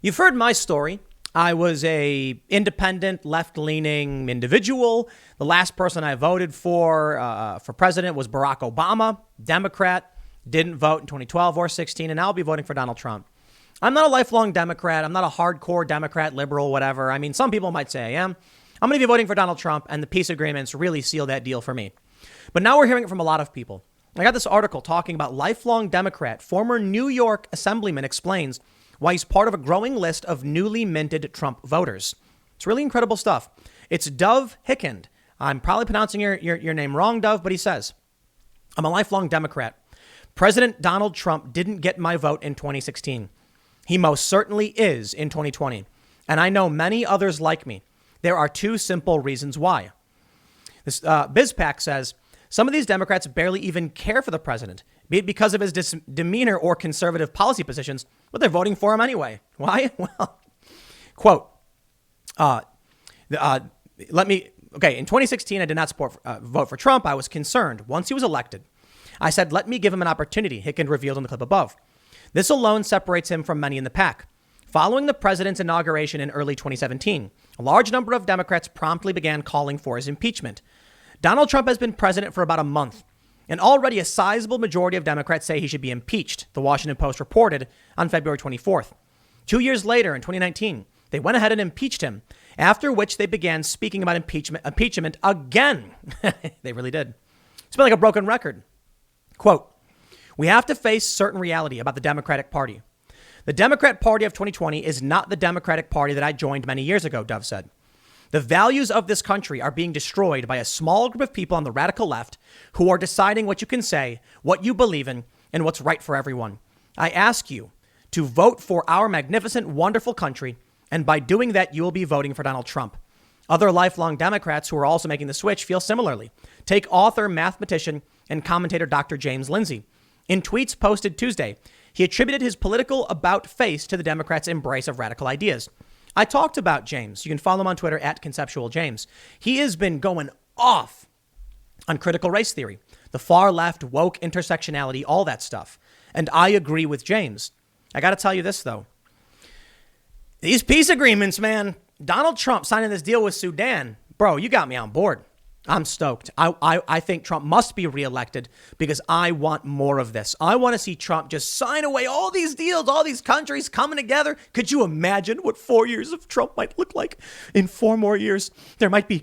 You've heard my story. I was a independent, left-leaning individual. The last person I voted for president was Barack Obama, Democrat. Didn't vote in 2012 or 16, and now I'll be voting for Donald Trump. I'm not a lifelong Democrat. I'm not a hardcore Democrat, liberal, whatever. I mean, some people might say I am. I'm going to be voting for Donald Trump, and the peace agreements really seal that deal for me. But now we're hearing it from a lot of people. I got this article talking about lifelong Democrat, former New York Assemblyman explains why he's part of a growing list of newly minted Trump voters. It's really incredible stuff. It's Dov Hikind. I'm probably pronouncing your name wrong, Dov, but he says, I'm a lifelong Democrat. President Donald Trump didn't get my vote in 2016. He most certainly is in 2020. And I know many others like me. There are two simple reasons why. This BizPac says, some of these Democrats barely even care for the president, be it because of his demeanor or conservative policy positions, but they're voting for him anyway. Why? Well, quote, in 2016, I did not vote for Trump. I was concerned. Once he was elected, I said, let me give him an opportunity, Hikind revealed in the clip above. This alone separates him from many in the pack. Following the president's inauguration in early 2017, a large number of Democrats promptly began calling for his impeachment. Donald Trump has been president for about a month, and already a sizable majority of Democrats say he should be impeached, the Washington Post reported on February 24th. 2 years later, in 2019, they went ahead and impeached him, after which they began speaking about impeachment again. They really did. It's been like a broken record. Quote, we have to face certain reality about the Democratic Party. The Democrat Party of 2020 is not the Democratic Party that I joined many years ago, Dove said. The values of this country are being destroyed by a small group of people on the radical left who are deciding what you can say, what you believe in, and what's right for everyone. I ask you to vote for our magnificent, wonderful country, and by doing that, you will be voting for Donald Trump. Other lifelong Democrats who are also making the switch feel similarly. Take author, mathematician, and commentator Dr. James Lindsay. In tweets posted Tuesday, he attributed his political about-face to the Democrats' embrace of radical ideas. I talked about James. You can follow him on Twitter at ConceptualJames. He has been going off on critical race theory, the far left, woke intersectionality, all that stuff. And I agree with James. I got to tell you this, though. These peace agreements, man, Donald Trump signing this deal with Sudan, bro, you got me on board. I'm stoked. I think Trump must be reelected because I want more of this. I want to see Trump just sign away all these deals, all these countries coming together. Could you imagine what 4 years of Trump might look like? In 4 more years, there might be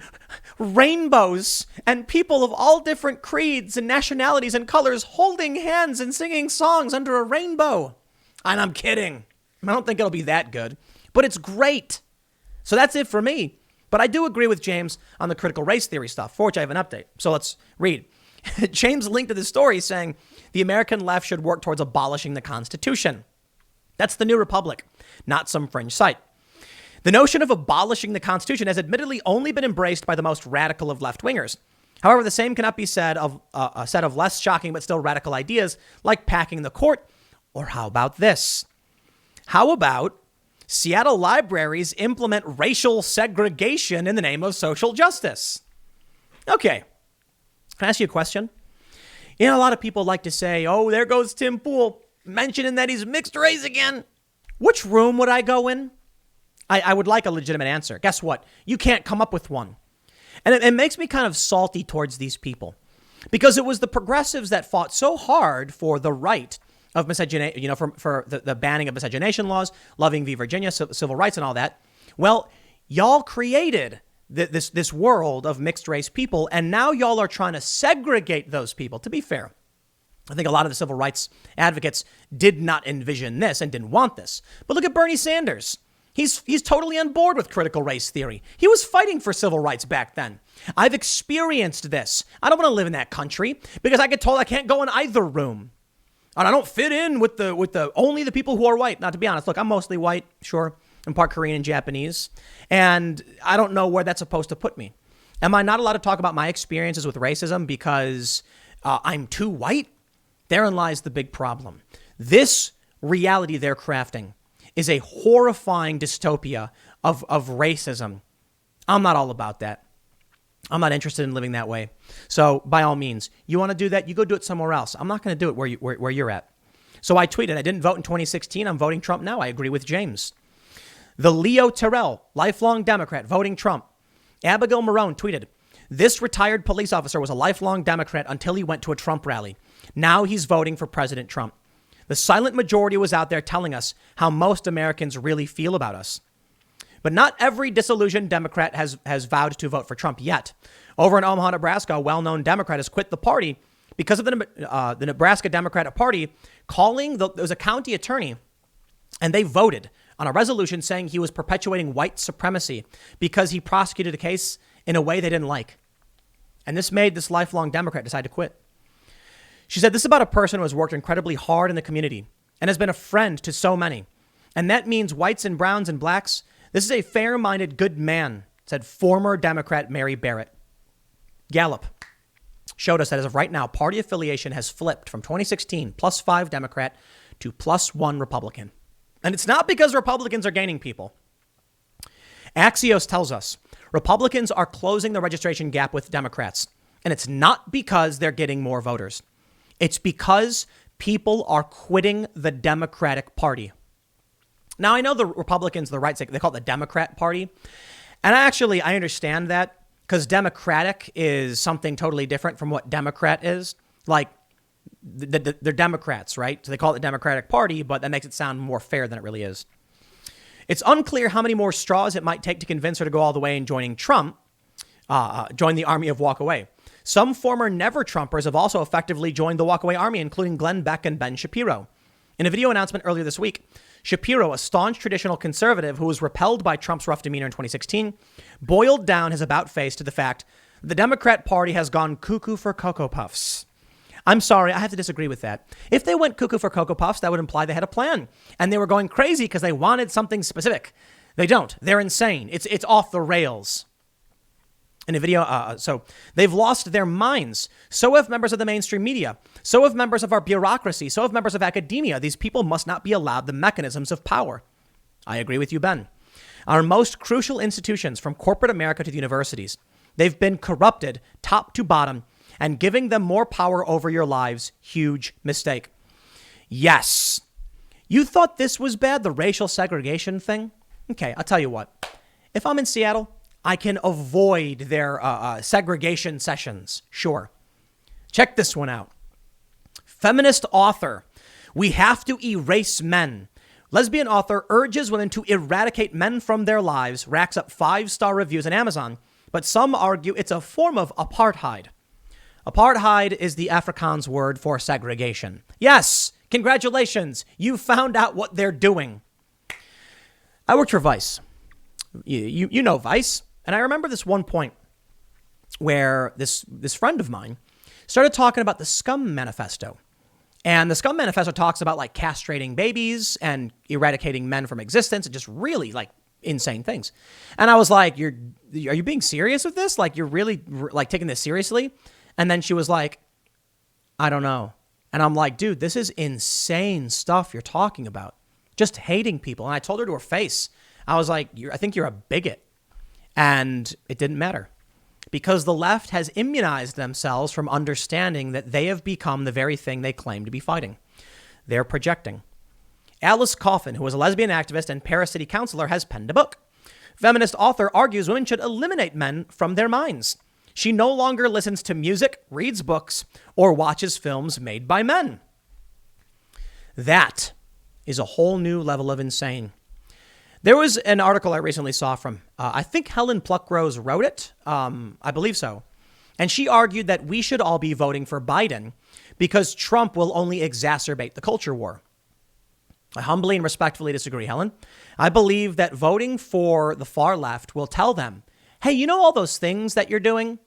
rainbows and people of all different creeds and nationalities and colors holding hands and singing songs under a rainbow. And I'm kidding. I don't think it'll be that good, but it's great. So that's it for me. But I do agree with James on the critical race theory stuff, for which I have an update. So let's read. James linked to the story saying the American left should work towards abolishing the Constitution. That's the new republic, not some fringe site. The notion of abolishing the Constitution has admittedly only been embraced by the most radical of left-wingers. However, the same cannot be said of a set of less shocking but still radical ideas like packing the court. Or how about this? How about Seattle libraries implement racial segregation in the name of social justice? Okay. Can I ask you a question? You know, a lot of people like to say, oh, there goes Tim Pool mentioning that he's mixed race again. Which room would I go in? I would like a legitimate answer. Guess what? You can't come up with one. And it makes me kind of salty towards these people because it was the progressives that fought so hard for the right of miscegenation, for the banning of miscegenation laws, loving v. Virginia, civil rights and all that. Well, y'all created this world of mixed race people, and now y'all are trying to segregate those people. To be fair, I think a lot of the civil rights advocates did not envision this and didn't want this. But look at Bernie Sanders. He's totally on board with critical race theory. He was fighting for civil rights back then. I've experienced this. I don't want to live in that country because I get told I can't go in either room. And I don't fit in with the only the people who are white. Now, to be honest, look, I'm mostly white, sure. I'm part Korean and Japanese. And I don't know where that's supposed to put me. Am I not allowed to talk about my experiences with racism because I'm too white? Therein lies the big problem. This reality they're crafting is a horrifying dystopia of racism. I'm not all about that. I'm not interested in living that way. So by all means, you want to do that, you go do it somewhere else. I'm not going to do it where you're at. So I tweeted, I didn't vote in 2016. I'm voting Trump now. I agree with James. The Leo Terrell, lifelong Democrat, voting Trump. Abigail Marone tweeted, this retired police officer was a lifelong Democrat until he went to a Trump rally. Now he's voting for President Trump. The silent majority was out there telling us how most Americans really feel about us. But not every disillusioned Democrat has vowed to vote for Trump yet. Over in Omaha, Nebraska, a well-known Democrat has quit the party because of the Nebraska Democratic Party there was a county attorney, and they voted on a resolution saying he was perpetuating white supremacy because he prosecuted a case in a way they didn't like. And this made this lifelong Democrat decide to quit. She said, this is about a person who has worked incredibly hard in the community and has been a friend to so many. And that means whites and browns and blacks. This is a fair-minded, good man, said former Democrat Mary Barrett. Gallup showed us that as of right now, party affiliation has flipped from 2016 +5 Democrat to +1 Republican. And it's not because Republicans are gaining people. Axios tells us Republicans are closing the registration gap with Democrats. And it's not because they're getting more voters. It's because people are quitting the Democratic Party. Now, I know the Republicans, the right, they call it the Democrat Party. And I understand that because Democratic is something totally different from what Democrat is. Like, they're Democrats, right? So they call it the Democratic Party, but that makes it sound more fair than it really is. It's unclear how many more straws it might take to convince her to go all the way and join the army of walk away. Some former never-Trumpers have also effectively joined the walk away army, including Glenn Beck and Ben Shapiro. In a video announcement earlier this week, Shapiro, a staunch traditional conservative who was repelled by Trump's rough demeanor in 2016, boiled down his about face to the fact the Democrat Party has gone cuckoo for Cocoa Puffs. I'm sorry, I have to disagree with that. If they went cuckoo for Cocoa Puffs, that would imply they had a plan. And they were going crazy because they wanted something specific. They don't. They're insane. It's off the rails. In a video, so they've lost their minds. So have members of the mainstream media. So have members of our bureaucracy. So have members of academia. These people must not be allowed the mechanisms of power. I agree with you, Ben. Our most crucial institutions, from corporate America to the universities, they've been corrupted top to bottom, and giving them more power over your lives, huge mistake. Yes. You thought this was bad, the racial segregation thing? Okay, I'll tell you what. If I'm in Seattle, I can avoid their segregation sessions. Sure. Check this one out. Feminist author. We have to erase men. Lesbian author urges women to eradicate men from their lives, racks up 5-star reviews on Amazon, but some argue it's a form of apartheid. Apartheid is the Afrikaans word for segregation. Yes, congratulations. You found out what they're doing. I worked for Vice. You know Vice. And I remember this one point where this friend of mine started talking about the Scum Manifesto. And the Scum Manifesto talks about like castrating babies and eradicating men from existence and just really like insane things. And I was like, are you being serious with this? Like, you're really like taking this seriously? And then she was like, I don't know. And I'm like, dude, this is insane stuff you're talking about. Just hating people. And I told her to her face, I was like, I think you're a bigot. And it didn't matter because the left has immunized themselves from understanding that they have become the very thing they claim to be fighting. They're projecting. Alice Coffin, who was a lesbian activist and Paris city councilor, has penned a book. Feminist author argues women should eliminate men from their minds. She no longer listens to music, reads books, or watches films made by men. That is a whole new level of insane. There was an article I recently saw from, I think Helen Pluckrose wrote it. I believe so. And she argued that we should all be voting for Biden because Trump will only exacerbate the culture war. I humbly and respectfully disagree, Helen. I believe that voting for the far left will tell them, hey, you know all those things that you're doing?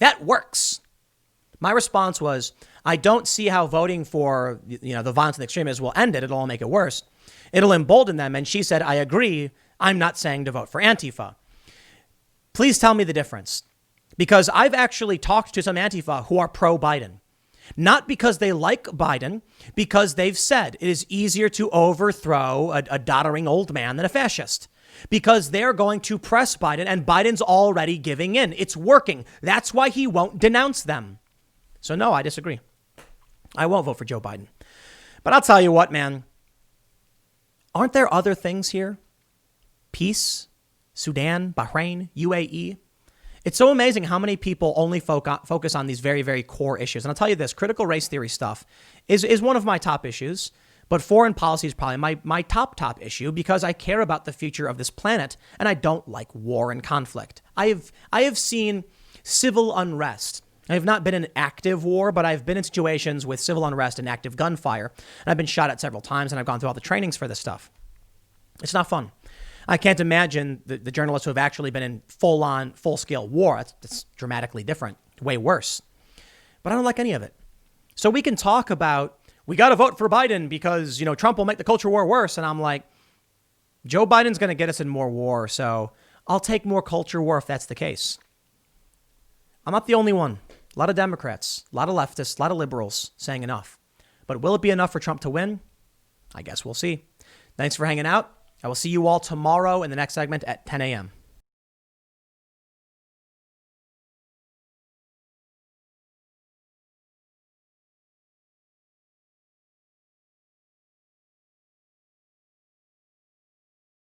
That works. My response was, I don't see how voting for the violence and extremism will end it. It'll all make it worse. It'll embolden them. And she said, I agree. I'm not saying to vote for Antifa. Please tell me the difference. Because I've actually talked to some Antifa who are pro-Biden. Not because they like Biden, because they've said it is easier to overthrow a doddering old man than a fascist. Because they're going to press Biden and Biden's already giving in. It's working. That's why he won't denounce them. So no, I disagree. I won't vote for Joe Biden. But I'll tell you what, man. Aren't there other things here? peace, Sudan, Bahrain, UAE. It's so amazing how many people only focus on these very, very core issues. And I'll tell you this, critical race theory stuff is one of my top issues, but foreign policy is probably my top issue because I care about the future of this planet and I don't like war and conflict. I have seen civil unrest. I have not been in active war, but I've been in situations with civil unrest and active gunfire. And I've been shot at several times and I've gone through all the trainings for this stuff. It's not fun. I can't imagine the journalists who have actually been in full-scale war. That's dramatically different, way worse. But I don't like any of it. So we can talk about, we got to vote for Biden because, Trump will make the culture war worse. And I'm like, Joe Biden's going to get us in more war. So I'll take more culture war if that's the case. I'm not the only one. A lot of Democrats, a lot of leftists, a lot of liberals saying enough. But will it be enough for Trump to win? I guess we'll see. Thanks for hanging out. I will see you all tomorrow in the next segment at 10 a.m.